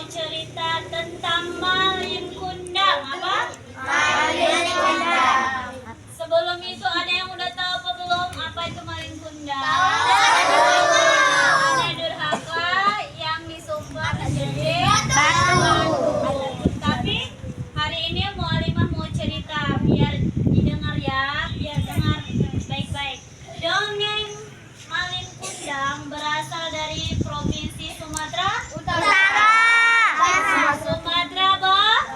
cerita tentang Malin Kundang. Apa? Malin Kundang. Sebelum itu ada yang udah tahu apa belum? Apa itu Malin Kundang? Ada durhaka yang disumpah menjadi batu. Tapi hari ini Mualimah mau cerita biar didengar ya, biar dengar baik-baik. Dongeng Malin Kundang berasal dari provinsi Sumatera Utara. Sumatera Barat.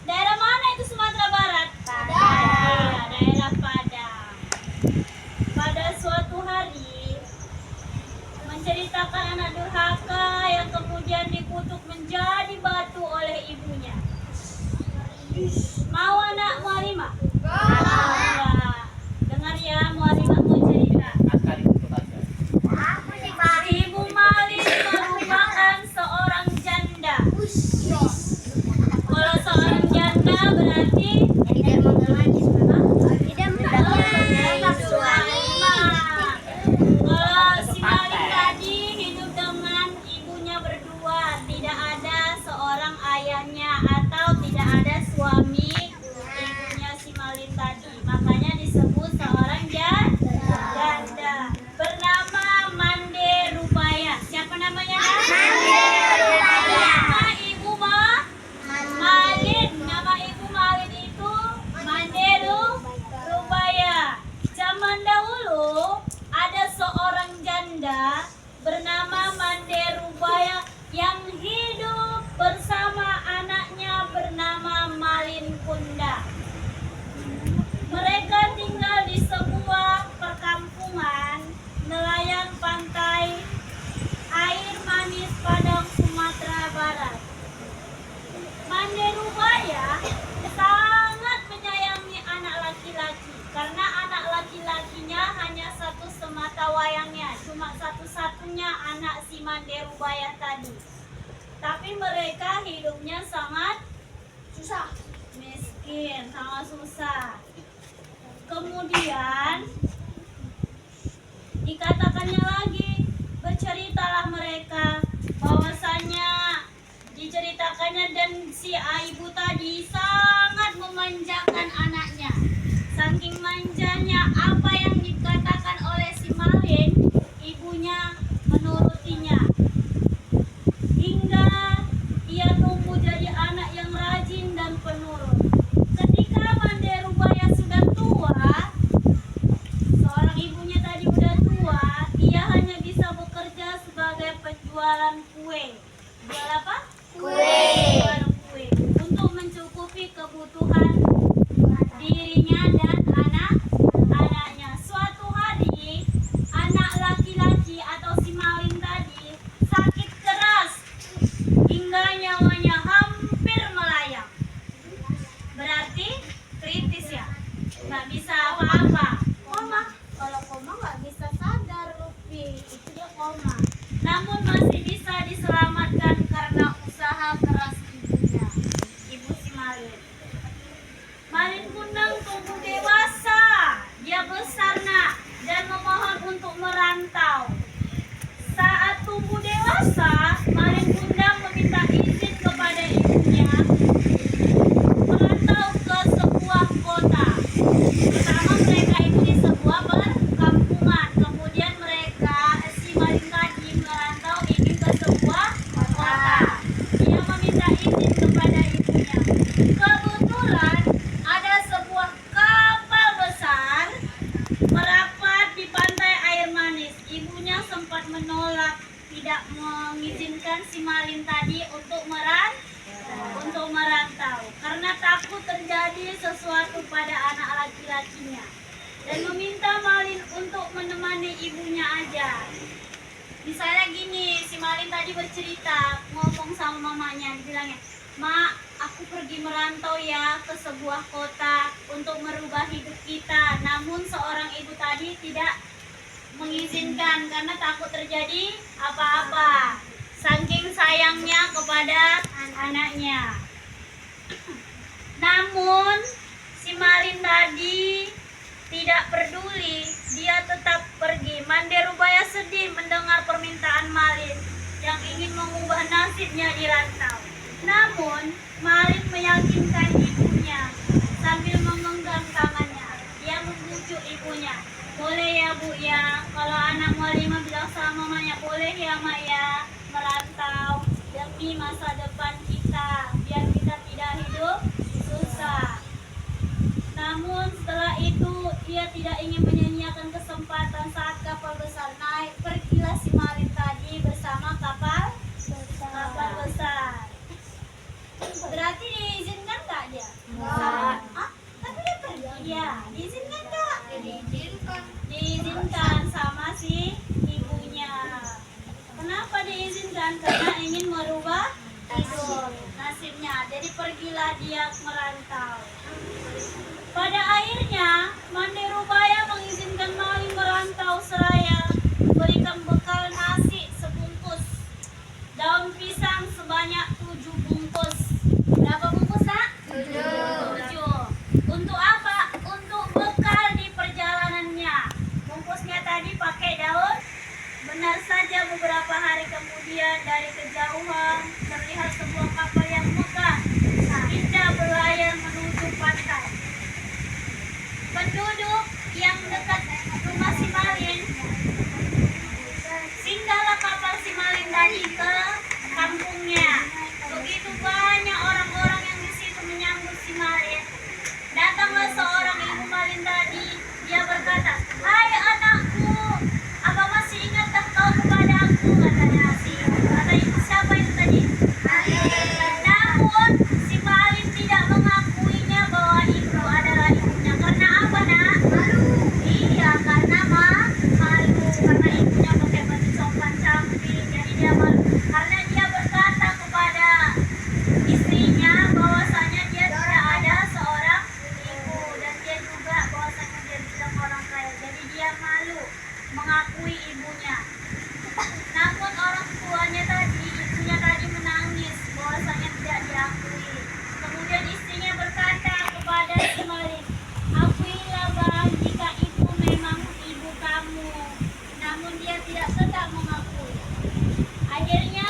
Daerah mana itu Sumatera Barat? Padang. Daerah Padang. Pada suatu hari menceritakan anak durhaka yang kemudian dikutuk menjadi batu oleh ibunya. Mau anak Mualimah? Dengar ya, Mualimah mau cerita. Ibu Malin merupakan seorang janda. Kalau seorang janda berarti kalau si Malin tadi hidup dengan ibunya berdua, tidak ada seorang ayahnya atau tidak ada suami ibunya si Malin tadi. Makanya disebut seorang janda. Bernama Mande Rubaya. Siapa namanya? Nama ibu Malin. Nama ibu Malin itu Mande Rubaya. Zaman dahulu ada seorang janda bernama Mande Rubaya yang hidup bersama anaknya bernama Malin Kundang. Mereka tinggal di sebuah perkampungan nelayan pantai air manis Padang, Sumatera Barat. Mande Rubaya sangat menyayangi anak laki-laki karena anak laki-lakinya hanya satu semata wayangnya, cuma satu-satunya anak si Mande Rubaya tadi. Tapi mereka hidupnya sangat susah, miskin, sangat susah. Kemudian dikatakannya lagi, berceritalah mereka bahwasanya diceritakannya dan si ibu tadi sangat memanjakan anaknya. Saking manjanya apa yang dikatakan oleh si Malin, ibunya menurutinya. Hingga ia tumbuh jadi anak yang rajin dan penurut. Ketika Mande Rubaya sudah tua, seorang ibunya tadi udah tua, ia hanya bisa bekerja sebagai penjualan kue. Jual apa? Jual kue untuk mencukupi kebutuhan dirinya dan anak-anaknya. Suatu hari, anak laki-laki atau si Malin tadi sakit keras hingga nyawanya hampir melayang. Berarti kritis ya, nggak bisa apa-apa. Koma, kalau koma nggak bisa sadar Lupi, itu dia koma. Namun masih bisa diselamatkan karena usaha keras ibunya, ibu si Malin. Malin Kundang tumbuh dewasa, dia besar nak dan memohon untuk merantau. Saat tumbuh dewasa, Malin Kundang meminta izin kepada ibunya merantau ke sebuah kota. Pertama mereka itu di sebuah perkampungan. Kemudian mereka, si Malin tadi merantau ingin ke sebuah kota. Dia meminta izin kepada ibunya. Kebetulan ada sebuah kapal besar merapat di pantai air manis. Ibunya sempat menolak, tidak mengizinkan si Malin tadi untuk merantau karena takut terjadi sesuatu pada anak laki-lakinya dan meminta Malin untuk menemani ibunya aja. Misalnya gini, si Malin tadi bercerita, ngomong sama mamanya, dibilangnya, "Mak, aku pergi merantau ya ke sebuah kota untuk merubah hidup kita." Namun seorang ibu tadi tidak mengizinkan karena takut terjadi apa-apa. Saking sayangnya kepada anaknya. Namun si Malin tadi tidak peduli, dia tetap pergi. Mande Rubaya sedih mendengar permintaan Malin yang mengubah nasibnya di rantau. Namun, Malin meyakinkan ibunya sambil memegang tangannya. Dia membujuk ibunya. Boleh ya Bu ya, kalau anak Malin bilang sama mamanya, boleh ya Mak ya, merantau demi masa depan kita, biar kita tidak hidup susah. Namun setelah itu ia tidak ingin menyia-nyiakan kesempatan saat kapal besar naik. Pergilah si Malin tadi bersama kapal besar. Berarti diizinkan nggak dia? Enggak. Ah, tapi dia pergi dia. Diizinkan nggak? Diizinkan. Diizinkan sama si ibunya. Kenapa diizinkan? Karena ingin merubah hidup nasibnya. Jadi pergilah dia merantau. Pada akhirnya, Mandirubaya mengizinkan Malin merantau seraya berikan bekal nasi sebungkus, daun pisang sebanyak 7 bungkus. Berapa bungkus, Nak? 7. Untuk apa? Untuk bekal di perjalanannya. Bungkusnya tadi pakai daun. Benar saja beberapa hari kemudian dari kejauhan terlihat sebuah kapal yang megah indah berlayar menuju pantai. Penduduk yang dekat rumah si Malin, singgahlah kapal si Malin tadi ke kampungnya. Begitu banyak orang-orang yang di situ menyambut si Malin. Datanglah seorang ibu Malin tadi. Dia berkata, "Hai anakku, apa masih ingat kau kepada aku?" Katanya si ibu. Kata ibu, siapa itu tadi? Namun si Malin tidak mengakuinya bahwa itu adalah ibunya. Karena apa, Nak? Iya, karena malu. Karena ibunya pakai baju sopan cantik, jadi dia malu. Karena dia berkata kepada istrinya bahwasanya dia tidak ada seorang ibu, dan dia juga bahwasanya dia tidak orang kaya. Jadi dia malu mengakui ibunya. Namun orang tuanya tadi, ibunya tadi menangis bahwasanya tidak diakui. Kemudian istrinya berkata kepada si Malin, "Akuilah Bang jika itu memang ibu kamu." Namun dia tidak tetap mengakui. Akhirnya